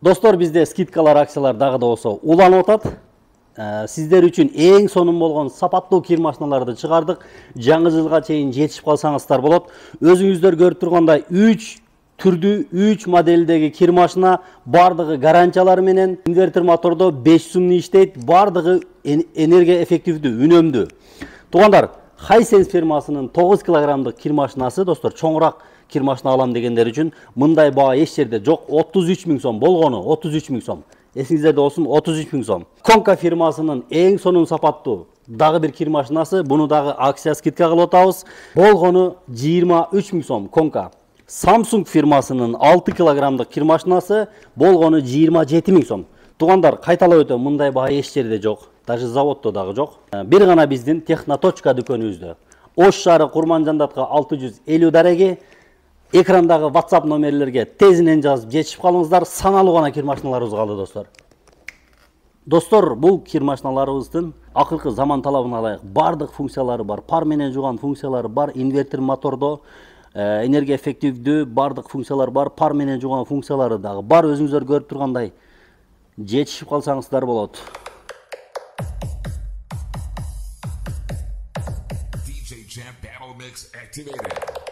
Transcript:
Достор, bizde скидкалар, акциялар дагы да болсо уланып атат. Сиздер үчүн эң сонун болгон сапаттуу кир машиналарды чыгардык. Жаңы жылга чейин жетишип калсаңыздар болот. Өзүңүздөр көрүп тургандай 3 түрдүү 3 моделдеги кир машина, бардыгы гарантиялары менен, инвертер мотордо 5 сумны иштейт, бардыгы энергия эффективдүү, үнөмдүү. Туугандар, Hisense фирмасынын 9 килограммдык кир машинасы, достор, чоңураак кир машина алам дегендер үчүн мындай баа эч жерде жок. 33 000 сом болгону, 33 000 сом. Эсиңиздерде болсун, 33 000 сом. Konka фирмасынын эң сонун сапаттуу дагы бир кир машинасы, буну дагы акция скидка кылып атабыз. Болгону 23 000 сом Konka. Samsung фирмасынын 6 килограммдык кир машинасы, болгону 27 000 сом. Туугандар, кайталап өтөм, мындай баа эч жерде жок. Даже заводдо дагы жок. Бир гана биздин Техноточка дүкөнүбүздө. Ош шаары Курманжандатка 650 дареги. Экрандагы WhatsApp номерлерге тезинен жазып жетишип калыңыздар. Саналуу гана кир машиналарыбыз калды, достор. Достор, бул кир машиналарыбыздын акыркы заман талабына ылайык бардык функциялары бар. Пар менен жууган функциялары бар. Инвертер мотордо энергия эффективдүү бардык функциялар бар. Пар менен жууган функциялары дагы бар. Өзүңүздөр көрүп тургандай жетишип калсаңыздар болот. DJ Champ Battle Mix activated.